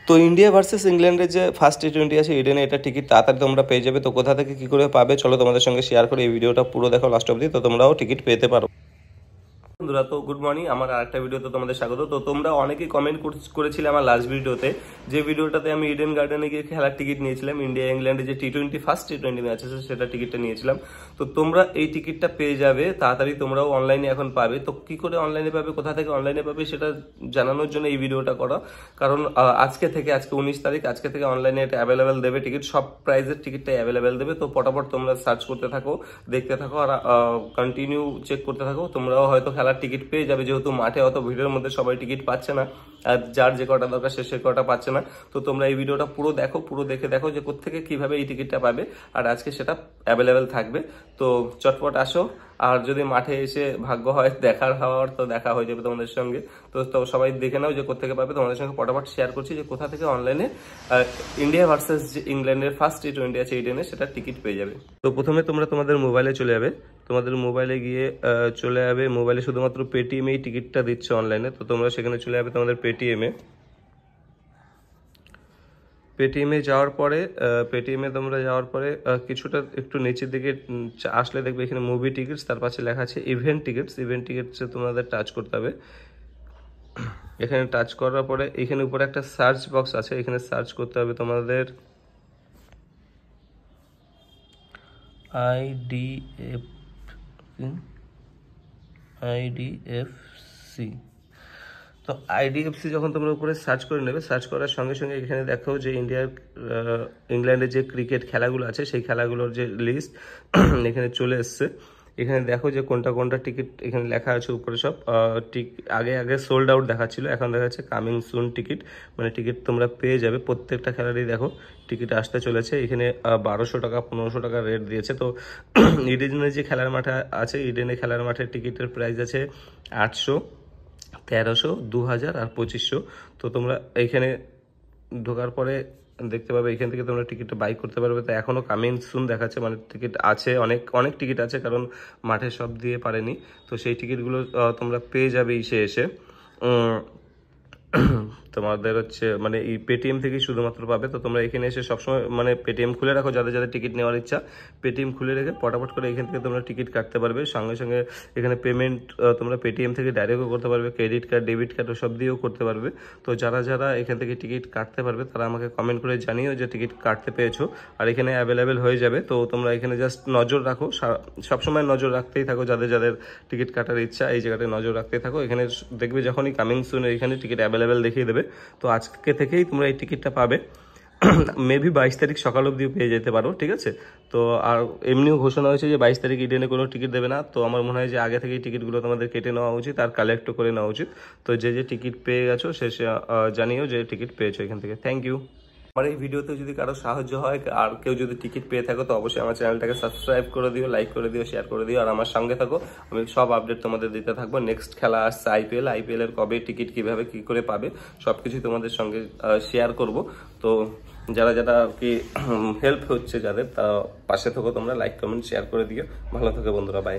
তো India versus ইংল্যান্ডের যে ফার্স্ট টি20 আছে ইডেনে, এটা টিকিট তাড়াতাড়ি তোমরা পেয়ে যাবে। তো কোথা থেকে কী করে পাবে চলো তোমাদের সঙ্গে শেয়ার করে এই ভিডিওটা পুরো দেখো লাস্ট অবধি, তো তোমরাও টিকিট পেতে পারো। বন্ধুরা, তো গুড মর্নিং, আমার আরেকটা ভিডিওতে তোমাদের স্বাগত। তো তোমরা অনেকেই কমেন্ট করেছিলে আমার লাস্ট ভিডিওতে, যে ভিডিওটাতে আমি ইডেন গার্ডেনে গিয়ে খেলার টিকিট নিয়েছিলাম, ইন্ডিয়া ইংল্যান্ডে যে টি20 ফার্স্ট টি20 ম্যাচ আছে সেটা টিকিটটা নিয়েছিলাম। তো তোমরা এই টিকিটটা পেয়ে যাবে তাড়াতাড়ি, তোমরাও অনলাইনে এখন পাবে। তো কি করে অনলাইনে পাবে, কোথা থেকে অনলাইনে পাবে সেটা জানানোর জন্য এই ভিডিওটা করা। কারণ আজকে 19 তারিখ, আজকে থেকে অনলাইনে এটা অ্যাভেলেবেল দেবে টিকিট, সব প্রাইজের টিকিটটাই অ্যাভেলেবেল দেবে। তো পটাপট তোমরা সার্চ করতে থাকো, দেখতে থাকো আর কন্টিনিউ চেক করতে থাকো, তোমরাও হয়তো খেলার টিকিট পেয়ে যাবে। যেহেতু মাঠে অত ভিড়ের মধ্যে সবাই টিকিট পাচ্ছে না, আর যার যে কটা দরকার সে কটা পাচ্ছে না। তো তোমরা এই ভিডিওটা পুরো দেখো, পুরো দেখে দেখো যে কোত্থেকে কিভাবে এই টিকিটটা পাবে, আর আজকে সেটা অ্যাভেলেবেল থাকবে। তো চটপট আসো, আর যদি মাঠে এসে ভাগ্য হয় দেখার হওয়ার, তো দেখা হয়ে যাবে তোমাদের সঙ্গে। তো সবাই দেখে নাও যে কোত্থেকে পাবে। তোমাদের সঙ্গে পটাপট শেয়ার করছি যে কোথা থেকে অনলাইনে ইন্ডিয়া ভার্সেস যে ইংল্যান্ডের ফার্স্ট টি20 আছে ইডেনে সেটা টিকিট পেয়ে যাবে। তো প্রথমে তোমরা তোমাদের মোবাইলে চলে যাবে, তোমাদের মোবাইলে গিয়ে চলে যাবে, মোবাইলে শুধুমাত্র পেটিএম এই টিকিটটা দিচ্ছে অনলাইনে। তো তোমরা সেখানে চলে যাবে তোমাদের পেটিএমে যাওয়ার পরে তোমরা যাওয়ার পরে কিছুটা একটু নিচের দিকে আসলে দেখবে এখানে মুভি টিকিটস, তার পাশে লেখা আছে ইভেন্ট টিকিটসে তোমাদের টাচ করতে হবে। এখানে টাচ করার পরে এখানে উপরে একটা সার্চ বক্স আছে, এখানে সার্চ করতে হবে তোমাদের আইডিএফসি। তো আইডিএফসি যখন তোমরা উপরে সার্চ করে নেবে, সার্চ করার সঙ্গে সঙ্গে এখানে দেখো যে ইংল্যান্ডের যে ক্রিকেট খেলাগুলো আছে সেই খেলাগুলোর যে লিস্ট এখানে চলে এসছে। এখানে দেখো যে কোনটা কোনটা টিকিট এখানে লেখা আছে উপরে সব। আগে সোল্ড আউট দেখাচ্ছিল, এখন দেখা যাচ্ছে কামিং সুন টিকিট, মানে টিকিট তোমরা পেয়ে যাবে। প্রত্যেকটা খেলারই দেখো টিকিট আসতে চলেছে। এখানে 1200 টাকা 1500 টাকা রেট দিয়েছে। তো ইডেনে যে খেলার মাঠে আছে, ইডেনে খেলার মাঠের টিকিটের প্রাইস আছে 800, 1300, 2000 আর 2500। তো তোমরা এইখানে ঢোকার পরে দেখতে পাবে এখান থেকে তোমরা টিকিটটা বাই করতে পারবে। তো এখনও কামিং সুন দেখাচ্ছে, মানে টিকিট আছে, অনেক টিকিট আছে, কারণ মাঠে সব দিয়ে পারেনি। তো সেই টিকিটগুলো তোমরা পেয়ে যাবে এসে তোমাদের হচ্ছে মানে এই পেটিএম থেকেই শুধুমাত্র পাবে। তো তোমরা এখানে এসে সবসময় মানে পেটিএম খুলে রাখো, যাদের যাদের টিকিট নেওয়ার ইচ্ছা পেটিএম খুলে রেখে পটাপট করে এখান থেকে তোমরা টিকিট কাটতে পারবে। সঙ্গে সঙ্গে এখানে পেমেন্ট তোমরা পেটিএম থেকে ডাইরেক্টও করতে পারবে, ক্রেডিট কার্ড, ডেবিট কার্ড ওসব দিয়েও করতে পারবে। তো যারা এখান থেকে টিকিট কাটতে পারবে তারা আমাকে কমেন্ট করে জানিও যে টিকিট কাটতে পেয়েছো, আর এখানে অ্যাভেলেবেল হয়ে যাবে। তো তোমরা এখানে জাস্ট নজর রাখো, সবসময় নজর রাখতেই থাকো, যাদের যাদের টিকিট কাটার ইচ্ছা এই জায়গাটায় নজর রাখতেই থাকো। এখানে দেখবে যখনই কামিং সুন এখানে টিকিট অ্যাভেলেবেল দেখিয়ে দেবে। তো আজকে থেকেই তোমরা এই টিকিটটা পাবে, মেবি 22 তারিখ সকাল অবধিও পেয়ে যেতে পারো, ঠিক আছে। তো আর এমনিও ঘোষণা হয়েছে যে 22 তারিখ ইডেনে কোনো টিকিট দেবে না। তো আমার মনে হয় যে আগে থেকেই টিকিটগুলো তোমাদের কেটে নেওয়া উচিত আর কালেক্টও করে নেওয়া উচিত। তো যে টিকিট পেয়ে গেছো সে জানিও যে টিকিট পেয়েছো এখান থেকে। Thank you. আমার এই ভিডিওতে যদি কারো সাহায্য হয় আর কেউ যদি টিকিট পেয়ে থাকো, তো অবশ্যই আমার চ্যানেলটাকে সাবস্ক্রাইব করে দিও, লাইক করে দিও, শেয়ার করে দিও, আর আমার সঙ্গে থাকো। আমি সব আপডেট তোমাদের দিতে থাকবো। নেক্সট খেলা আসছে আইপিএল এর কবে টিকিট কিভাবে কি করে পাবে সবকিছু তোমাদের সঙ্গে শেয়ার করব। তো যারা আর কি হেল্প হচ্ছে যাদের, তা পাশে থাকো তোমরা, লাইক কমেন্ট শেয়ার করে দিও। ভালো থাকো বন্ধুরা, বাই।